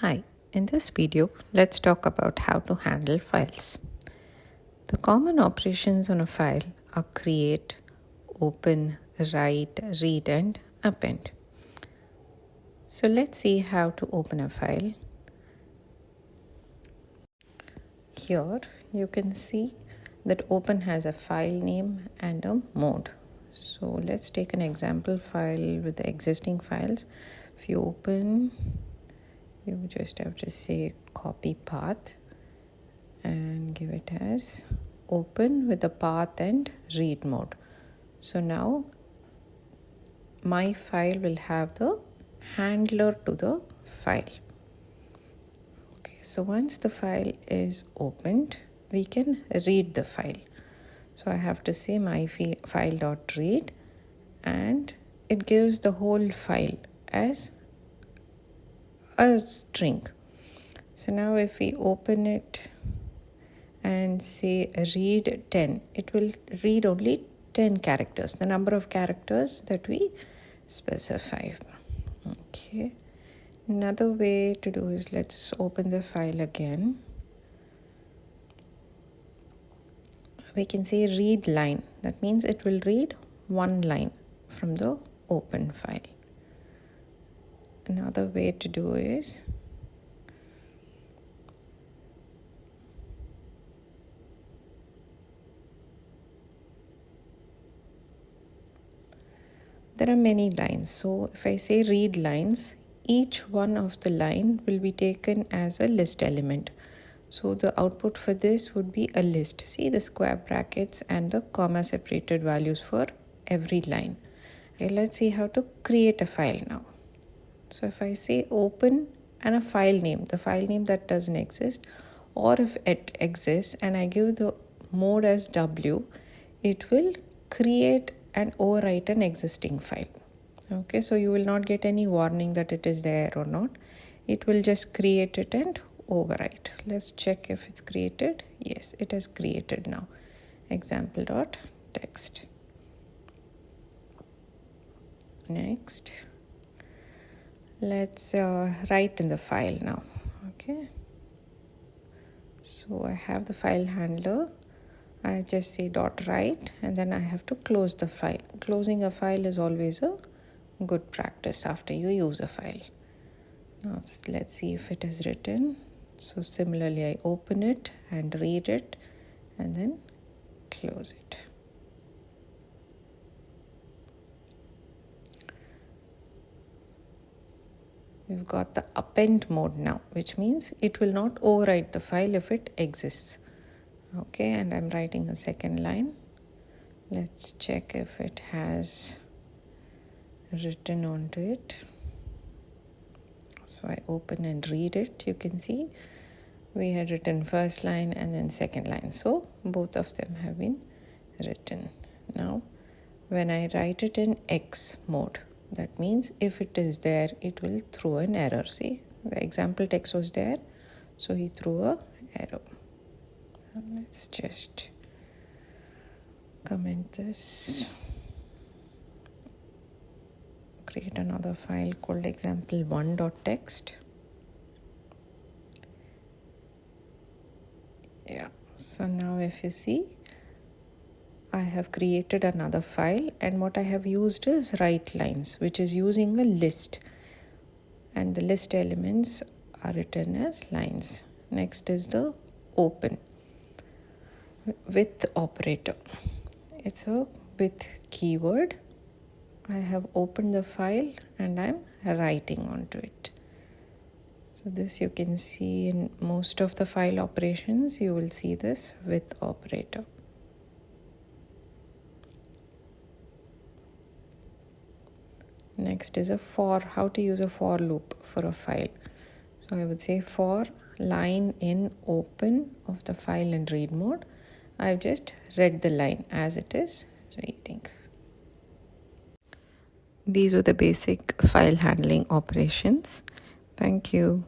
Hi, in this video, let's talk about how to handle files. The common operations on a file are create, open, write, read, and append. So let's see how to open a file. Here you can see that open has a file name and a mode. So let's take an example file with the existing files. If you open, you just have to say copy path and give it as open with the path and read mode. So now my file will have the handler to the file. Okay, so once the file is opened, we can read the file. So I have to say my file.read, and it gives the whole file as a string. So now if we open it and say read 10, it will read only 10 characters, the number of characters that we specify. Okay. Another way to do is let's open the file again. We can say read line. That means it will read one line from the open file. Another way to do is there are many lines. So if I say read lines, each one of the line will be taken as a list element. So the output for this would be a list. See the square brackets and the comma separated values for every line. Okay, let's see how to create a file now. So if I say open and a file name, the file name that doesn't exist, or if it exists and I give the mode as W, it will create and overwrite an existing file. Okay, so you will not get any warning that it is there or not. It will just create it and overwrite. Let's check if it's created. Yes, it has created now. Example.txt. Next, let's write in the file now. Okay, so I have the file handler. I just say .write and then I have to close the file. Closing a file is always a good practice after you use a file. Now let's see if it is written. So similarly, I open it and read it and then close it. We've got the append mode now, which means it will not overwrite the file if it exists. Okay, and I'm writing a second line. Let's check if it has written onto it. So I open and read it. You can see we had written first line and then second line. So both of them have been written. Now, when I write it in X mode, that means if it is there, it will throw an error. See, the example text was there, so he threw a error. Let's just comment this. Create another file called example1.txt. Yeah, so now if you see, I have created another file and what I have used is write lines, which is using a list, and the list elements are written as lines. Next is the open with operator. It's a with keyword. I have opened the file and I'm writing onto it. So this you can see in most of the file operations, you will see this with operator. Next is a for, how to use a for loop for a file. So I would say for line in open of the file and read mode. I've just read the line as it is reading. These were the basic file handling operations. Thank you.